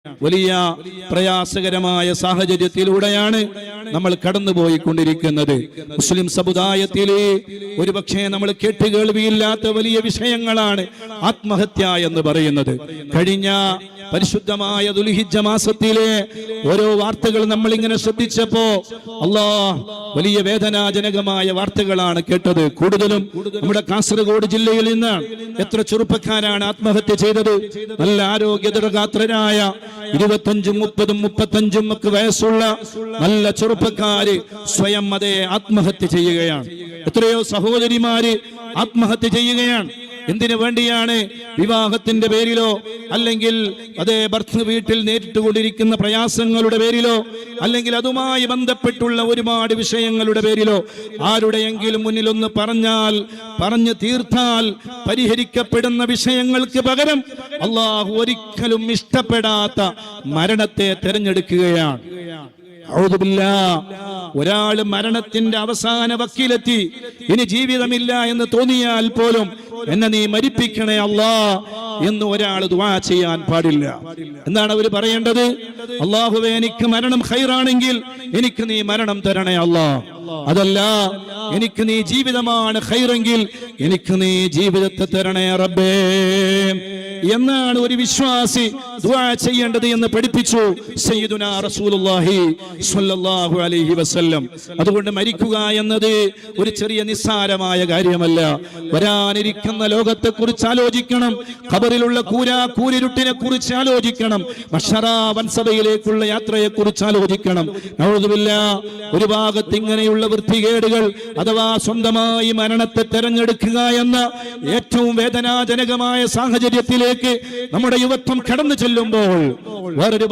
വലിയ പ്രയാസകരമായ സാഹചര്യത്തിലൂടെയാണ് നമ്മൾ കടന്നുപോയിക്കൊണ്ടിരിക്കുന്നത്. മുസ്ലിം സമുദായത്തിലെ ഒരുപക്ഷെ നമ്മൾ കേട്ടുകേൾവിയില്ലാത്ത വലിയ വിഷയങ്ങളാണ് ആത്മഹത്യ എന്ന് പറയുന്നത്. കഴിഞ്ഞ പരിശുദ്ധമായ ദുൽഹിജ്ജ മാസത്തിലെ ഓരോ വാർത്തകൾ നമ്മൾ ഇങ്ങനെ ശ്രദ്ധിച്ചപ്പോ വലിയ വേദനാജനകമായ വാർത്തകളാണ് കേട്ടത്. കൂടുതലും നമ്മുടെ കാസർഗോഡ് ജില്ലയിൽ നിന്നാണ്. എത്ര ചെറുപ്പക്കാരാണ് ആത്മഹത്യ ചെയ്തത്? നല്ല ആരോഗ്യദൃഢഗാത്രരായ 25, 30, 35 ഒക്കെ വയസ്സുള്ള നല്ല ചെറുപ്പക്കാര് സ്വയം അതേ ആത്മഹത്യ ചെയ്യുകയാണ്. എത്രയോ സഹോദരിമാര് ആത്മഹത്യ ചെയ്യുകയാണ്. എന്തിനു വേണ്ടിയാണ്? വിവാഹത്തിന്റെ പേരിലോ അല്ലെങ്കിൽ അതേ ഭർത്തൃ വീട്ടിൽ നേരിട്ടുകൊണ്ടിരിക്കുന്ന പ്രയാസങ്ങളുടെ പേരിലോ അല്ലെങ്കിൽ അതുമായി ബന്ധപ്പെട്ടുള്ള ഒരുപാട് വിഷയങ്ങളുടെ പേരിലോ ആരുടെയെങ്കിലും മുന്നിലൊന്ന് പറഞ്ഞു തീർത്താൽ പരിഹരിക്കപ്പെടുന്ന വിഷയങ്ങൾക്ക് പകരം അല്ലാഹു ഒരിക്കലും ഇഷ്ടപ്പെടാത്ത മരണത്തെ തിരഞ്ഞെടുക്കുകയാണ്. ഒരാള് മരണത്തിന്റെ അവസാന വക്കിലെത്തി, ഇനി ജീവിതമില്ല എന്ന് തോന്നിയാൽ പോലും എന്നെ നീ മരിപ്പിക്കണേ അല്ലാ എന്ന് ഒരാൾ ദുആ ചെയ്യാൻ പാടില്ല. എന്താണ് അവർ പറയേണ്ടത്? അല്ലാഹുവേ, എനിക്ക് മരണം ഖൈറാണെങ്കിൽ എനിക്ക് നീ മരണം തരണേ അല്ലാ. അതല്ല, എനിക്ക് നീ ജീവിതമാണ് ഖൈറെങ്കിൽ എനിക്ക് നീ ജീവിതത്തെ തരണേ റബ്ബേ എന്നാണ് ഒരു വിശ്വാസി ദുആ ചെയ്യേണ്ടത് എന്ന് പഠിപ്പിച്ചു സയ്യിദുനാ റസൂലുള്ളാഹി സ്വല്ലല്ലാഹു അലൈഹി വസല്ലം. അതുകൊണ്ട് മരിക്കുക എന്നത് ഒരു ചെറിയ നിസ്സാരമായ കാര്യമല്ല. വരാനിരിക്കുന്ന ലോകത്തെ കുറിച്ച് ആലോചിക്കണം. ഖബറിലുള്ള കൂരിരുട്ടിനെ കുറിച്ച് ആലോചിക്കണം. മഹ്ശറ വൻസഭയിലേക്കുള്ള യാത്രയെ കുറിച്ച് ആലോചിക്കണം. നഊദുബില്ലാഹ്, ഒരു ഭാഗത്ത് ഇങ്ങനെയുള്ള വൃത്തികേടുകൾ അഥവാ സ്വന്തമായി മരണത്തെ തെരഞ്ഞെടുക്കുക എന്ന ഏറ്റവും വേദനാജനകമായ സാഹചര്യത്തിലേക്ക് നമ്മുടെ യുവത്വം കടന്നു ചെല്ലുമ്പോൾ വേറൊരു